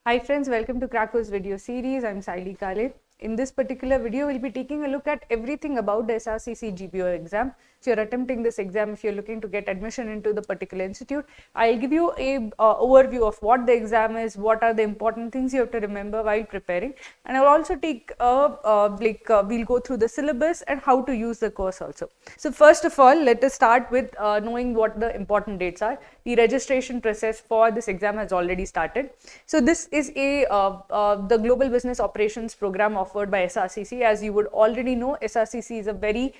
Hi friends, welcome to Cracku's video series. I'm Saili Kale. In this particular video, we'll be taking a look at everything about the SRCC-GBO exam. If you're attempting this exam, if you're looking to get admission into the particular institute, I'll give you a overview of what the exam is, what are the important things you have to remember while preparing, and I'll also take we'll go through the syllabus and how to use the course also. So first of all, let us start with knowing what the important dates are. The registration process for this exam has already started. So this is the Global Business Operations program offered by SRCC. As you would already know, SRCC is a very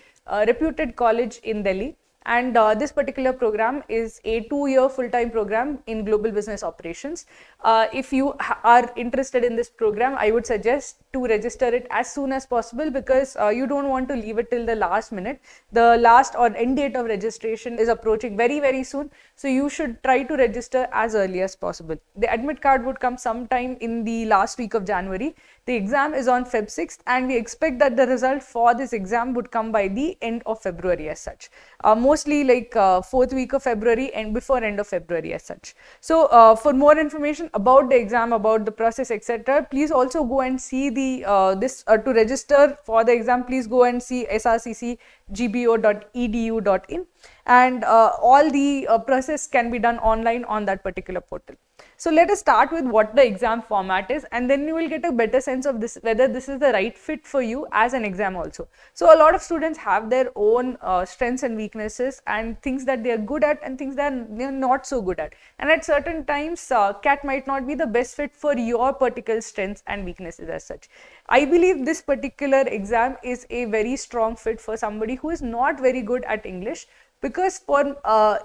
reputed college in Delhi, and this particular program is a 2-year full-time program in global business operations. If you are interested in this program, I would suggest to register it as soon as possible, because you don't want to leave it till the last minute. The last or end date of registration is approaching very soon, so you should try to register as early as possible. The admit card would come sometime in the last week of January. The exam is on Feb 6th, and we expect that the result for this exam would come by the end of February as such. Mostly like 4th week of February and before end of February as such. So for more information about the exam, about the process, etc., please also go and see the to register for the exam. Please go and see srcc-gbo.edu.in, and all the process can be done online on that particular portal. So let us start with what the exam format is, and then you will get a better sense of this, whether this is the right fit for you as an exam also. So a lot of students have their own strengths and weaknesses, and things that they are good at and things that they're not so good at. And at certain times, CAT might not be the best fit for your particular strengths and weaknesses as such. I believe this particular exam is a very strong fit for somebody who is not very good at English, because for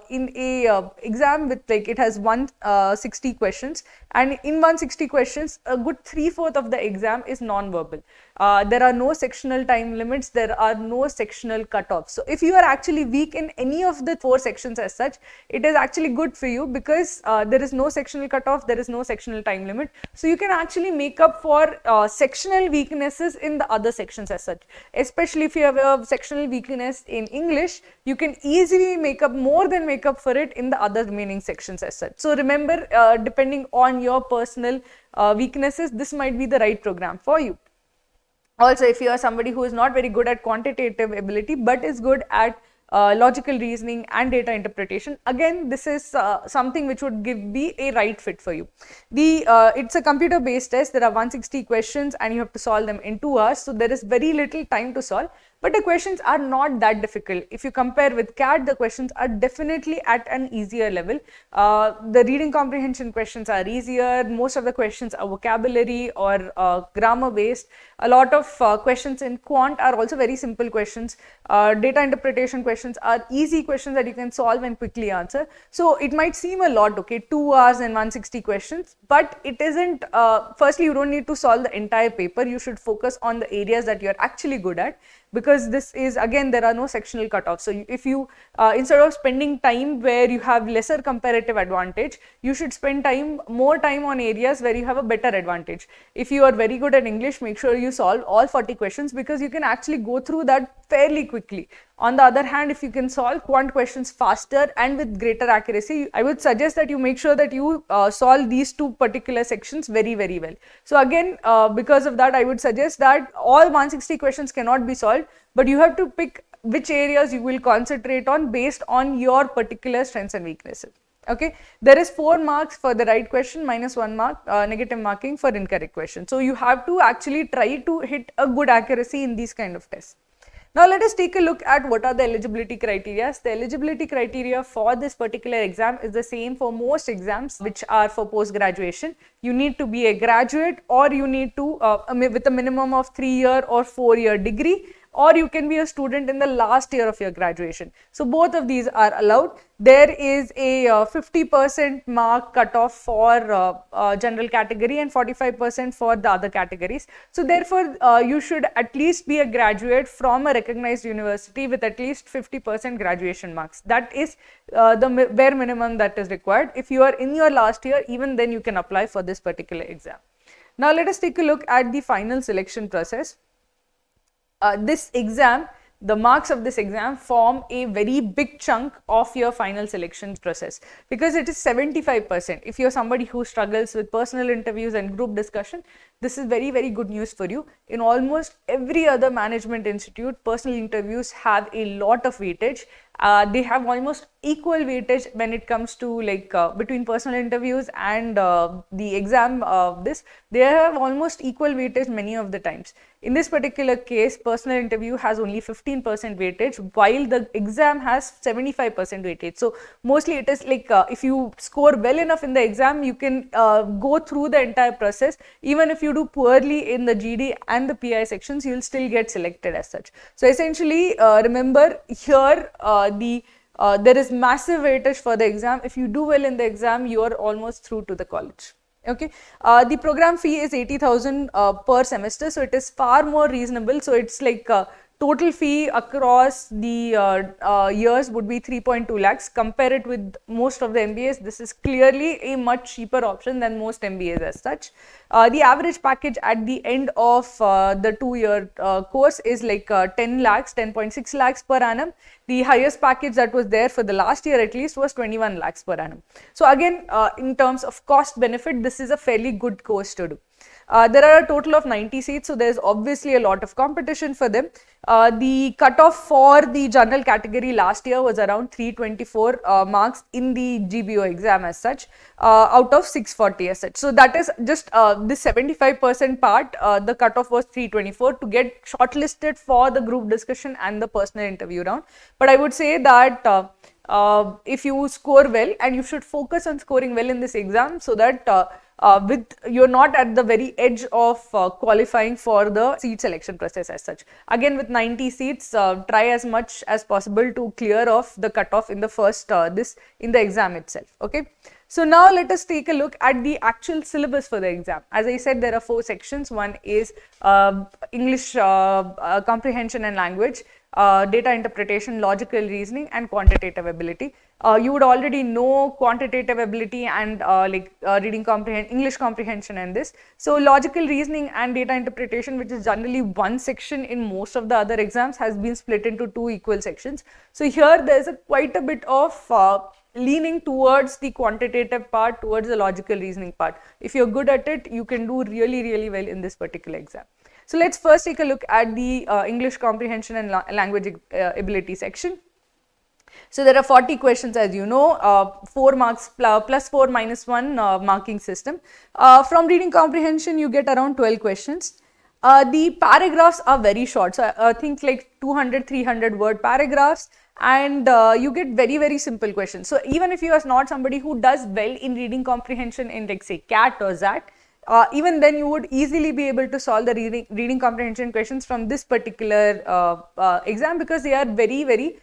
in a exam with, like, it has 160 questions, and in 160 questions a good 3/4 of the exam is non-verbal. There are no sectional time limits, there are no sectional cutoffs. So if you are actually weak in any of the 4 sections as such, it is actually good for you, because there is no sectional cutoff, there is no sectional time limit. So you can actually make up for sectional weaknesses in the other sections as such. Especially if you have a sectional weakness in English, you can easily make up for it in the other remaining sections as such. So remember, depending on your personal weaknesses, this might be the right program for you. Also, if you are somebody who is not very good at quantitative ability but is good at logical reasoning and data interpretation, again this is something which would be a right fit for you. It's a computer based test. There are 160 questions and you have to solve them in 2 hours, so there is very little time to solve. But the questions are not that difficult. If you compare with CAT, the questions are definitely at an easier level. The reading comprehension questions are easier. Most of the questions are vocabulary or grammar based. A lot of questions in quant are also very simple questions. Data interpretation questions are easy questions that you can solve and quickly answer. So it might seem a lot, okay, 2 hours and 160 questions, but it isn't. Firstly, you don't need to solve the entire paper. You should focus on the areas that you're actually good at, because this is, again, there are no sectional cutoffs. So if you instead of spending time where you have lesser comparative advantage, you should spend more time on areas where you have a better advantage. If you are very good at English, make sure you solve all 40 questions, because you can actually go through that fairly quickly. On the other hand, if you can solve quant questions faster and with greater accuracy, I would suggest that you make sure that you solve these 2 particular sections very well. So again, because of that, I would suggest that all 160 questions cannot be solved, but you have to pick which areas you will concentrate on based on your particular strengths and weaknesses. Okay, there is 4 marks for the right question, -1 mark, negative marking for incorrect question. So you have to actually try to hit a good accuracy in these kind of tests. Now let us take a look at what are the eligibility criteria. The eligibility criteria for this particular exam is the same for most exams which are for post-graduation. You need to be a graduate, or you need to with a minimum of 3-year or 4-year degree, or you can be a student in the last year of your graduation. So both of these are allowed. There is a 50% mark cutoff for general category and 45% for the other categories. So therefore, you should at least be a graduate from a recognized university with at least 50% graduation marks. That is the bare minimum that is required. If you are in your last year, even then you can apply for this particular exam. Now let us take a look at the final selection process. This exam the marks of this exam form a very big chunk of your final selection process, because it is 75%. If you're somebody who struggles with personal interviews and group discussion, this is very, very good news for you. In almost every other management institute, personal interviews have a lot of weightage. They have almost equal weightage when it comes to like between personal interviews and the exam. They have almost equal weightage many of the times. In this particular case, personal interview has only 15% weightage, while the exam has 75% weightage. So mostly it is like if you score well enough in the exam, you can go through the entire process. Even if you do poorly in the GD and the PI sections, you will still get selected as such. So essentially, remember here there is massive weightage for the exam. If you do well in the exam, you are almost through to the college. Okay, the program fee is 80,000 per semester, so it is far more reasonable. So it's like total fee across the years would be 3.2 lakhs. Compare it with most of the MBAs, this is clearly a much cheaper option than most MBAs as such. The average package at the end of the 2-year course is like 10 lakhs, 10.6 lakhs per annum. The highest package that was there for the last year at least was 21 lakhs per annum. So again, in terms of cost benefit, this is a fairly good course to do. There are a total of 90 seats, so there is obviously a lot of competition for them. The cutoff for the general category last year was around 324 marks in the GBO exam as such, out of 640 as such. So that is just this 75% part, the cutoff was 324 to get shortlisted for the group discussion and the personal interview round. But I would say that if you score well, and you should focus on scoring well in this exam, so that you're not at the very edge of qualifying for the seat selection process as such. Again, with 90 seats, try as much as possible to clear off the cutoff in the first in the exam itself. Okay. So now let us take a look at the actual syllabus for the exam. As I said, there are 4 sections. One is English comprehension and language, data interpretation, logical reasoning, and quantitative ability. You would already know quantitative ability and English comprehension and this. So logical reasoning and data interpretation, which is generally one section in most of the other exams, has been split into 2 equal sections. So here there is quite a bit of leaning towards the quantitative part, towards the logical reasoning part. If you're good at it, you can do really, really well in this particular exam. So let's first take a look at the English comprehension and language ability section. So there are 40 questions, as you know, 4 marks plus 4 minus 1 marking system. From reading comprehension, you get around 12 questions. The paragraphs are very short, so I think like 200-300 word paragraphs, and you get very, very simple questions. So even if you are not somebody who does well in reading comprehension in like say CAT or ZAT, even then you would easily be able to solve the reading comprehension questions from this particular exam, because they are very, very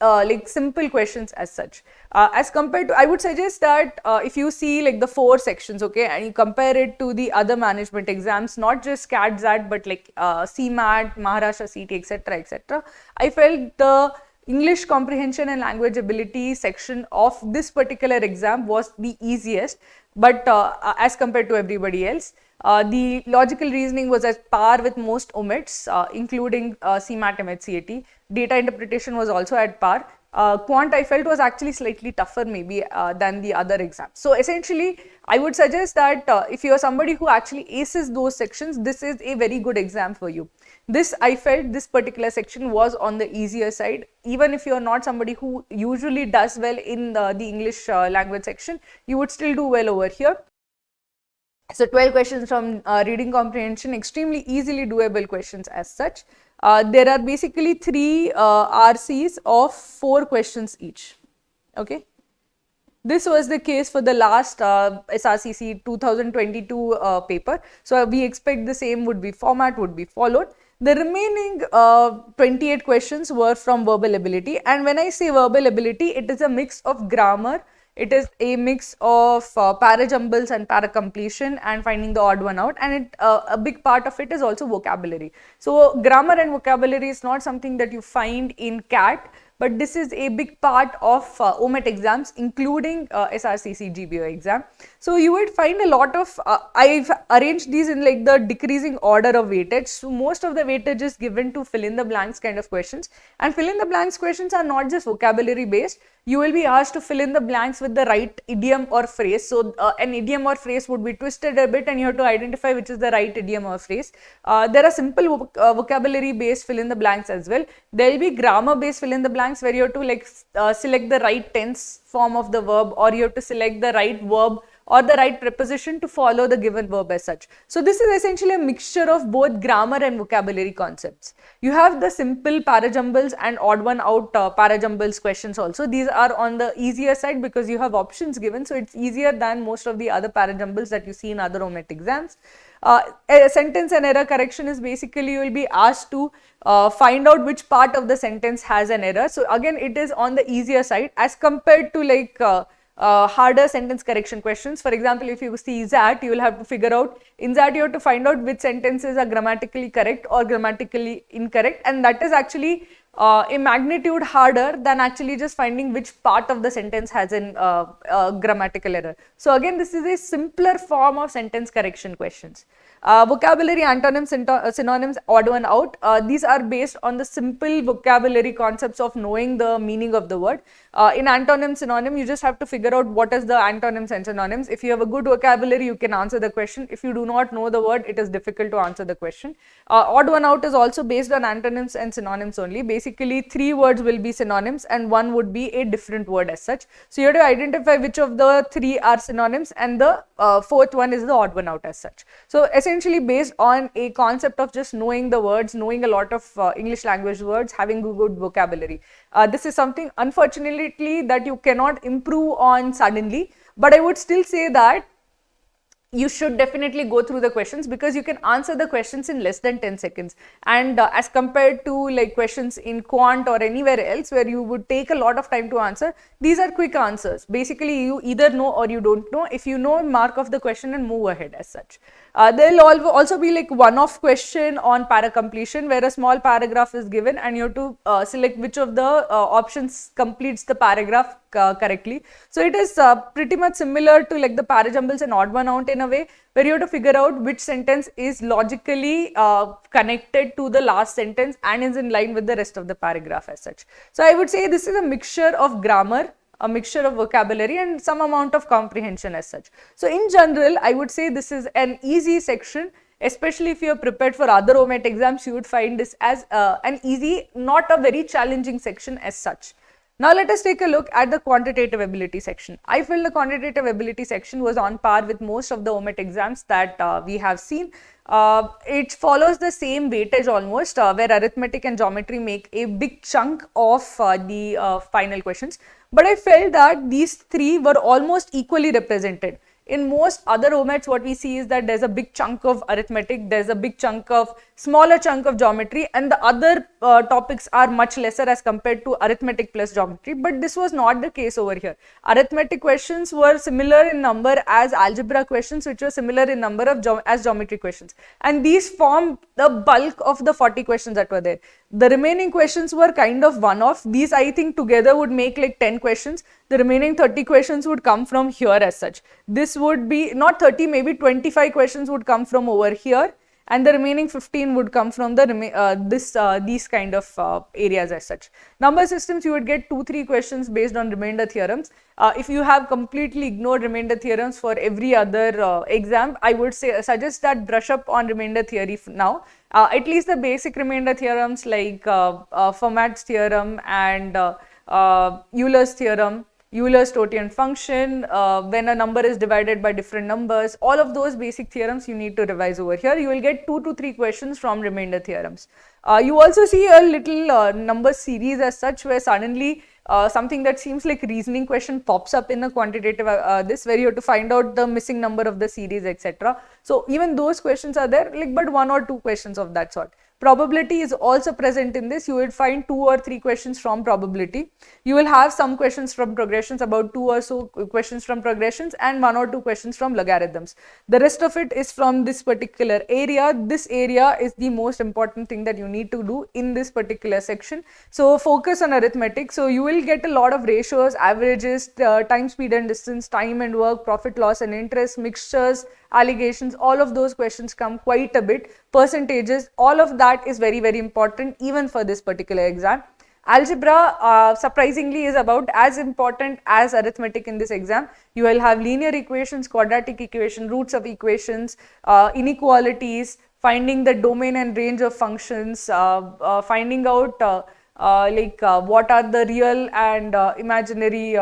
like simple questions as such. As compared to, I would suggest that if you see like the 4 sections, okay, and you compare it to the other management exams, not just CAT, ZAT, but like CMAT, Maharashtra CT, etc., etc., I felt the English comprehension and language ability section of this particular exam was the easiest, but as compared to everybody else. The logical reasoning was at par with most omits, including CMAT, MHCAT. Data interpretation was also at par. Quant I felt was actually slightly tougher maybe than the other exams. So essentially, I would suggest that if you are somebody who actually aces those sections, this is a very good exam for you. This, I felt this particular section was on the easier side. Even if you are not somebody who usually does well in the English language section, you would still do well over here. So 12 questions from reading comprehension, extremely easily doable questions as such. There are basically 3 RCs of 4 questions each. Okay. This was the case for the last SRCC 2022 paper. So we expect the same format would be followed. The remaining 28 questions were from verbal ability, and when I say verbal ability, it is a mix of grammar, it is a mix of para-jumbles and para-completion and finding the odd one out, and a big part of it is also vocabulary. So grammar and vocabulary is not something that you find in CAT, but this is a big part of OMET exams, including SRCC-GBO exam. So you would find a lot of, I've arranged these in like the decreasing order of weightage. So most of the weightage is given to fill in the blanks kind of questions, and fill in the blanks questions are not just vocabulary based. You will be asked to fill in the blanks with the right idiom or phrase. So an idiom or phrase would be twisted a bit, and you have to identify which is the right idiom or phrase. There are simple vocabulary based fill in the blanks as well. There will be grammar based fill in the blanks, where you have to like select the right tense form of the verb, or you have to select the right verb or the right preposition to follow the given verb as such. So this is essentially a mixture of both grammar and vocabulary concepts. You have the simple parajumbles and odd one out parajumbles questions also. These are on the easier side because you have options given, so it's easier than most of the other parajumbles that you see in other OMET exams. A sentence and error correction is basically you will be asked to find out which part of the sentence has an error. So again, it is on the easier side as compared to like harder sentence correction questions. For example, if you see ZAT, you will have to figure out, in ZAT you have to find out which sentences are grammatically correct or grammatically incorrect, and that is actually a magnitude harder than actually just finding which part of the sentence has an grammatical error. So again, this is a simpler form of sentence correction questions. Vocabulary, antonyms, synonyms, odd one out. These are based on the simple vocabulary concepts of knowing the meaning of the word. In antonym, synonym, you just have to figure out what is the antonyms and synonyms. If you have a good vocabulary, you can answer the question. If you do not know the word, it is difficult to answer the question. Odd one out is also based on antonyms and synonyms only. Basically, 3 words will be synonyms and 1 would be a different word as such. So you have to identify which of the 3 are synonyms, and the 4th one is the odd one out as such. So essentially based on a concept of just knowing the words, knowing a lot of English language words, having good vocabulary. This is something unfortunately that you cannot improve on suddenly, but I would still say that you should definitely go through the questions, because you can answer the questions in less than 10 seconds, and as compared to like questions in quant or anywhere else where you would take a lot of time to answer, these are quick answers. Basically you either know or you don't know. If you know, mark off the question and move ahead as such. There will also be like one-off question on para completion, where a small paragraph is given and you have to select which of the options completes the paragraph correctly. So it is pretty much similar to like the parajumbles and odd one out in a way, where you have to figure out which sentence is logically connected to the last sentence and is in line with the rest of the paragraph as such. So I would say this is a mixture of grammar, a mixture of vocabulary, and some amount of comprehension as such. So in general, I would say this is an easy section. Especially if you are prepared for other OMET exams, you would find this as an easy, not a very challenging section as such. Now let us take a look at the quantitative ability section. I feel the quantitative ability section was on par with most of the OMET exams that we have seen. It follows the same weightage almost, where arithmetic and geometry make a big chunk of the final questions. But I felt that these 3 were almost equally represented. In most other OMETs, what we see is that there's a big chunk of arithmetic, there's a big chunk of smaller chunk of geometry, and the other topics are much lesser as compared to arithmetic plus geometry. But this was not the case over here. Arithmetic questions were similar in number as algebra questions, which were similar in number of as geometry questions, and these form the bulk of the 40 questions that were there. The remaining questions were kind of one-off. These I think together would make like 10 questions. The remaining 30 questions would come from here as such. This would be not 30, maybe 25 questions would come from over here, and the remaining 15 would come from the these kind of areas as such. Number systems, you would get 2-3 questions based on remainder theorems. If you have completely ignored remainder theorems for every other exam, I would suggest that brush up on remainder theory now. At least the basic remainder theorems like Fermat's theorem and Euler's theorem, Euler's totient function, when a number is divided by different numbers, all of those basic theorems you need to revise over here. You will get 2 to 3 questions from remainder theorems. You also see a little number series as such, where suddenly something that seems like reasoning question pops up in a quantitative where you have to find out the missing number of the series, etc. So even those questions are there, like, but 1 or 2 questions of that sort. Probability is also present in this. You will find 2 or 3 questions from probability. You will have some questions from progressions, about 2 or so questions from progressions, and 1 or 2 questions from logarithms. The rest of it is from this particular area. This area is the most important thing that you need to do in this particular section. So focus on arithmetic. So you will get a lot of ratios, averages, time, speed and distance, time and work, profit, loss and interest, mixtures, allegations. All of those questions come quite a bit. Percentages, all of that is very, very important even for this particular exam. Algebra, surprisingly, is about as important as arithmetic in this exam. You will have linear equations, quadratic equation, roots of equations, inequalities, finding the domain and range of functions, finding out what are the real and imaginary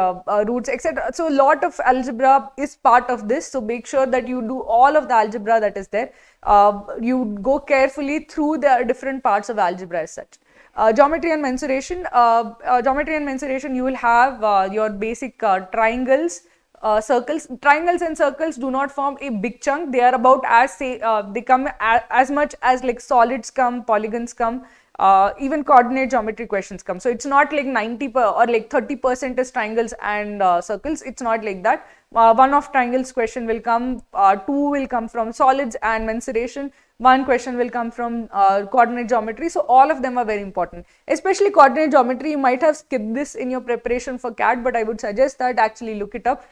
roots, etc. So a lot of algebra is part of this. So make sure that you do all of the algebra that is there. You go carefully through the different parts of algebra as such. Geometry and mensuration. Geometry and mensuration, you will have your basic triangles, circles. Triangles and circles do not form a big chunk. They are about as they come as much as like solids come, polygons come. Even coordinate geometry questions come. So it's not like 90 or like 30% is triangles and circles. It's not like that. One of triangles question will come, 2 will come from solids and mensuration, 1 question will come from coordinate geometry. So all of them are very important, especially coordinate geometry. You might have skipped this in your preparation for CAT, but I would suggest that actually look it up.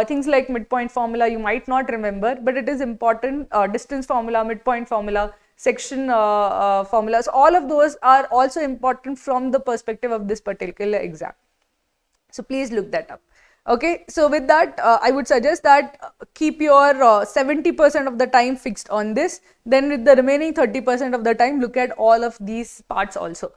Things like midpoint formula you might not remember, but it is important. Distance formula, midpoint formula, section formulas, all of those are also important from the perspective of this particular exam. So please look that up. Okay, so with that, I would suggest that keep your 70% of the time fixed on this. Then with the remaining 30% of the time, look at all of these parts also,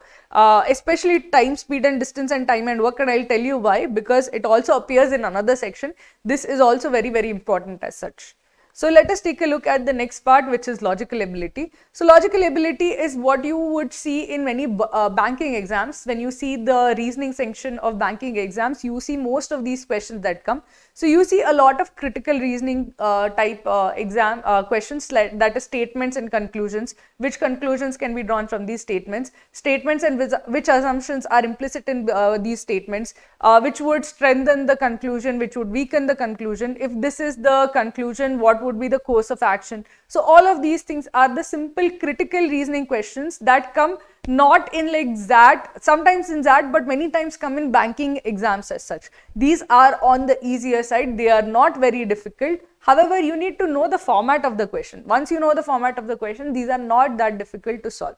especially time, speed and distance and time and work. And I'll tell you why, because it also appears in another section. This is also very, very important as such. So let us take a look at the next part, which is logical ability. So logical ability is what you would see in many banking exams. When you see the reasoning section of banking exams, you see most of these questions that come. So you see a lot of critical reasoning type exam questions, that is statements and conclusions. Which conclusions can be drawn from these statements? Statements and which assumptions are implicit in these statements? Which would strengthen the conclusion, which would weaken the conclusion? If this is the conclusion, what would be the course of action? So all of these things are the simple critical reasoning questions that come not in like ZAT, sometimes in ZAT, but many times come in banking exams as such. These are on the easier side. They are not very difficult. However, you need to know the format of the question. Once you know the format of the question, these are not that difficult to solve.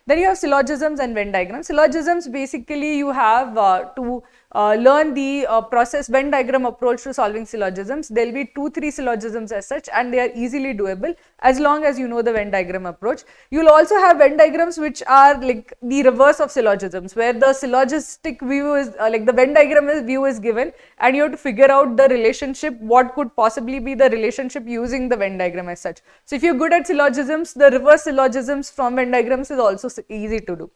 Then you have syllogisms and Venn diagrams. Syllogisms, basically you have to learn the process Venn diagram approach to solving syllogisms. There will be 2-3 syllogisms as such, and they are easily doable as long as you know the Venn diagram approach. You will also have Venn diagrams which are like the reverse of syllogisms, where the syllogistic view is like the Venn diagram view is given, and you have to figure out the relationship, what could possibly be the relationship using the Venn diagram as such. So if you're good at syllogisms, the reverse syllogisms from Venn diagrams is also easy to do.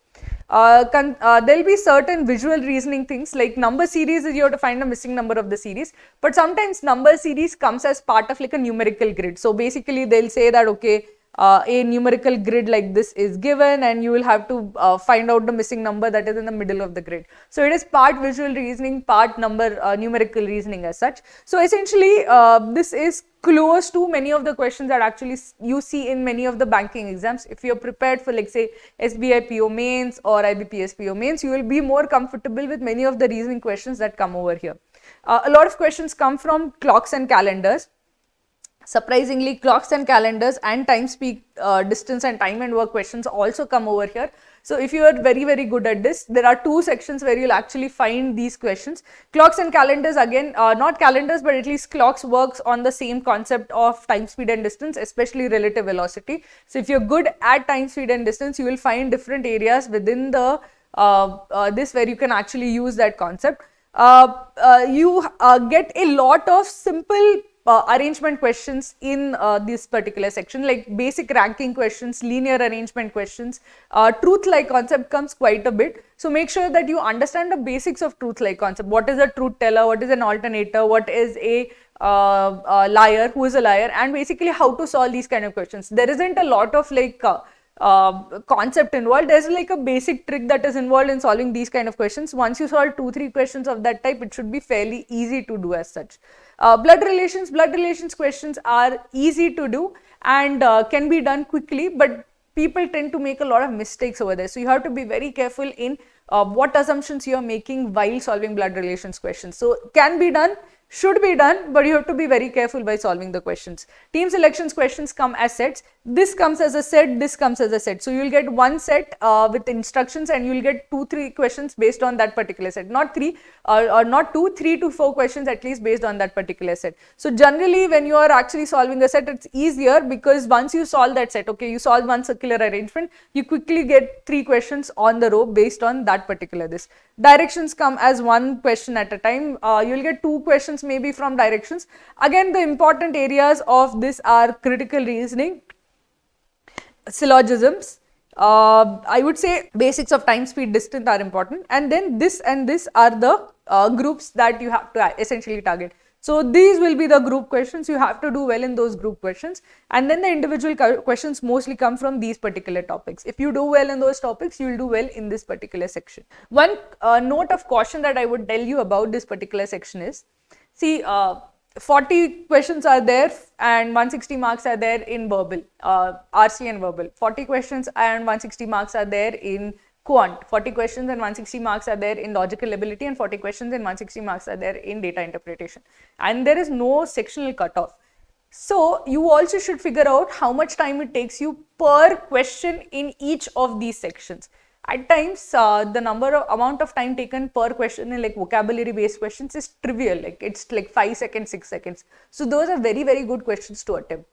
There will be certain visual reasoning things like number series. You have to find a missing number of the series, but sometimes number series comes as part of like a numerical grid. So basically they'll say that okay, a numerical grid like this is given, and you will have to find out the missing number that is in the middle of the grid. So it is part visual reasoning, part numerical reasoning as such. So essentially this is close to many of the questions that actually you see in many of the banking exams. If you're prepared for like say SBI PO mains or IBPS PO mains, you will be more comfortable with many of the reasoning questions that come over here. A lot of questions come from clocks and calendars. Surprisingly, clocks and calendars and time, speed, distance and time and work questions also come over here. So if you are very, very good at this, there are 2 sections where you'll actually find these questions. Clocks and calendars, again, not calendars, but at least clocks works on the same concept of time, speed and distance, especially relative velocity. So if you're good at time, speed and distance, you will find different areas within the this where you can actually use that concept. You get a lot of simple arrangement questions in this particular section, like basic ranking questions, linear arrangement questions. Truth-like concept comes quite a bit. So make sure that you understand the basics of truth-like concept. What is a truth teller? What is an alternator? What is a liar? Who is a liar? And basically how to solve these kind of questions. There isn't a lot of like concept involved. There's like a basic trick that is involved in solving these kind of questions. Once you solve 2-3 questions of that type, it should be fairly easy to do as such. Blood relations questions are easy to do and can be done quickly, but people tend to make a lot of mistakes over there. So you have to be very careful in what assumptions you are making while solving blood relations questions. So can be done, should be done, but you have to be very careful by solving the questions. Team selections questions come as sets. This comes as a set, this comes as a set. So you will get one set with instructions and you will get 2-3 questions based on that particular set. Not 3 or not 2, 3 to 4 questions at least based on that particular set. So generally when you are actually solving a set, it's easier because once you solve that set, okay, you solve one circular arrangement, you quickly get 3 questions on the row based on that particular this. Directions come as one question at a time. You will get 2 questions maybe from directions. Again, the important areas of this are critical reasoning, syllogisms, I would say basics of time, speed, distance are important, and then this and this are the groups that you have to essentially target. So these will be the group questions. You have to do well in those group questions, and then the individual questions mostly come from these particular topics. If you do well in those topics, you will do well in this particular section. One note of caution that I would tell you about this particular section is, see, 40 questions are there and 160 marks are there in verbal, RC and verbal. 40 questions and 160 marks are there in quant. 40 questions and 160 marks are there in logical ability, and 40 questions and 160 marks are there in data interpretation. And there is no sectional cutoff. So you also should figure out how much time it takes you per question in each of these sections. At times, the amount of time taken per question in like vocabulary based questions is trivial, like it's like 5 seconds, 6 seconds. So those are very, very good questions to attempt.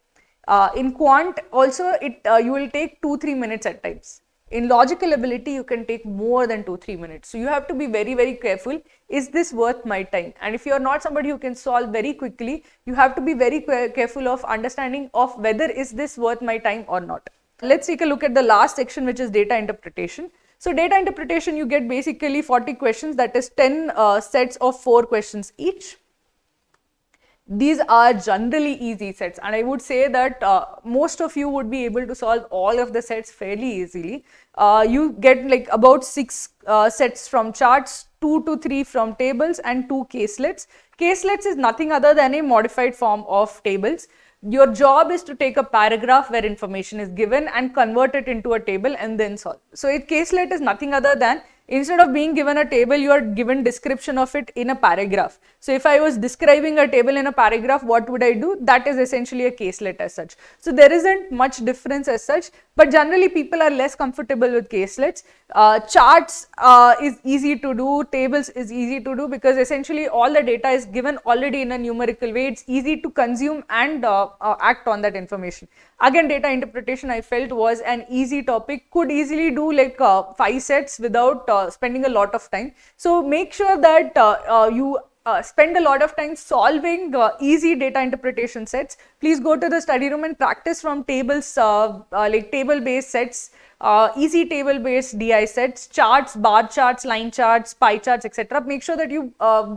In quant also, you will take 2-3 minutes at times. In logical ability, you can take more than 2-3 minutes. So you have to be very, very careful. Is this worth my time? And if you are not somebody who can solve very quickly, you have to be very careful of understanding of whether is this worth my time or not. Let's take a look at the last section, which is data interpretation. So data interpretation, you get basically 40 questions, that is 10 sets of 4 questions each. These are generally easy sets, and I would say that most of you would be able to solve all of the sets fairly easily. You get like about 6 sets from charts, 2 to 3 from tables, and 2 caselets. Caselets is nothing other than a modified form of tables. Your job is to take a paragraph where information is given and convert it into a table and then solve. So a caselet is nothing other than, instead of being given a table, you are given description of it in a paragraph. So if I was describing a table in a paragraph, what would I do? That is essentially a caselet as such. So there isn't much difference as such, but generally people are less comfortable with caselets. Charts is easy to do, tables is easy to do, because essentially all the data is given already in a numerical way. It's easy to consume and act on that information. Again, data interpretation I felt was an easy topic, could easily do like 5 sets without spending a lot of time. So make sure that you spend a lot of time solving easy data interpretation sets. Please go to the study room and practice from tables, like table based sets, easy table based DI sets, charts, bar charts, line charts, pie charts, etc. Make sure that you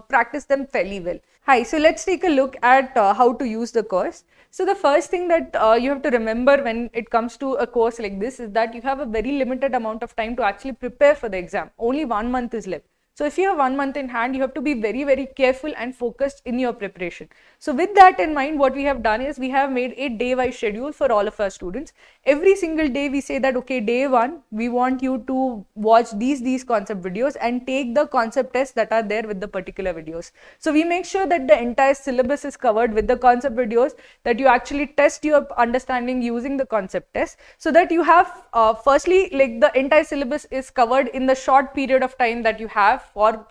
practice them fairly well. Hi, so let's take a look at how to use the course. So the first thing that you have to remember when it comes to a course like this is that you have a very limited amount of time to actually prepare for the exam. Only 1 month is left. So if you have 1 month in hand, you have to be very, very careful and focused in your preparation. So with that in mind, what we have done is we have made a day-wise schedule for all of our students. Every single day we say that, okay, day 1, we want you to watch these concept videos and take the concept tests that are there with the particular videos. So we make sure that the entire syllabus is covered with the concept videos, that you actually test your understanding using the concept test, so that you have firstly, like the entire syllabus is covered in the short period of time that you have for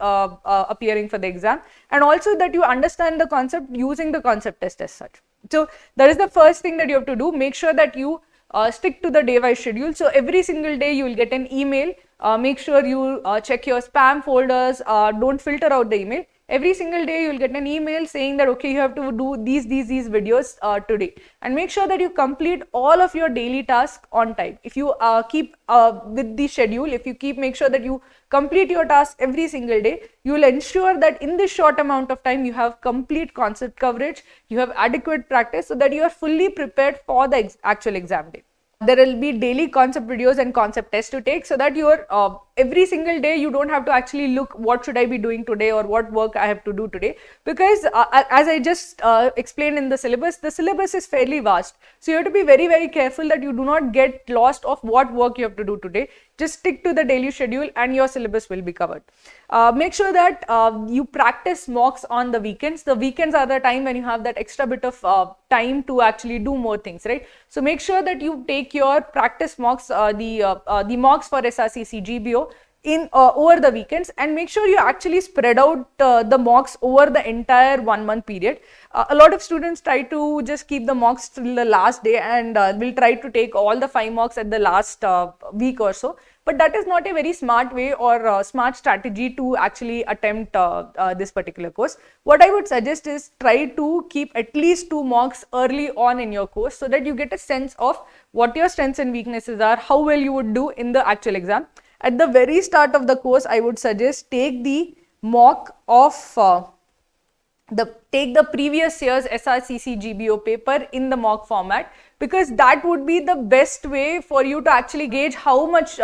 appearing for the exam, and also that you understand the concept using the concept test as such. So that is the first thing that you have to do. Make sure that you stick to the day-wise schedule. So every single day you will get an email. Make sure you check your spam folders, don't filter out the email. Every single day you will get an email saying that, okay, you have to do these videos today, and make sure that you complete all of your daily tasks on time. If you keep with the schedule, if you make sure that you complete your tasks every single day, you will ensure that in this short amount of time you have complete concept coverage, you have adequate practice, so that you are fully prepared for the actual exam day. There will be daily concept videos and concept tests to take, so that your every single day you don't have to actually look what should I be doing today or what work I have to do today, because as I just explained in the syllabus is fairly vast. So you have to be very, very careful that you do not get lost of what work you have to do today. Just stick to the daily schedule and your syllabus will be covered. Make sure that you practice mocks on the weekends. The weekends are the time when you have that extra bit of time to actually do more things, right? So make sure that you take your practice mocks, the mocks for SRCC-GBO in over the weekends, and make sure you actually spread out the mocks over the entire 1 month period. A lot of students try to just keep the mocks till the last day and will try to take all the 5 mocks at the last week or so. But that is not a very smart way or smart strategy to actually attempt this particular course. What I would suggest is try to keep at least 2 mocks early on in your course, so that you get a sense of what your strengths and weaknesses are, how well you would do in the actual exam. At the very start of the course, I would suggest take the mock of take the previous year's SRCC-GBO paper in the mock format, because that would be the best way for you to actually gauge how much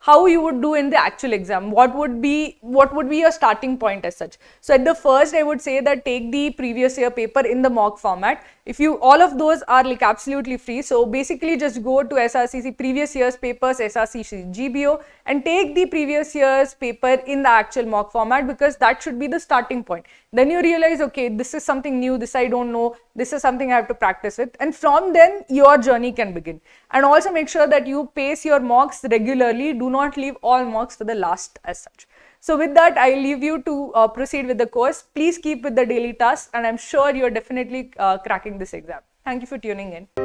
how you would do in the actual exam, what would be your starting point as such. So at the first, I would say that take the previous year paper in the mock format. If you, all of those are like absolutely free, so basically just go to SRCC previous year's papers, SRCC-GBO, and take the previous year's paper in the actual mock format, because that should be the starting point. Then you realize, okay, this is something new, this I don't know, this is something I have to practice with, and from then your journey can begin. And also make sure that you pace your mocks regularly. Do not leave all mocks for the last as such. So with that, I leave you to proceed with the course. Please keep with the daily tasks, and I'm sure you're definitely cracking this exam. Thank you for tuning in.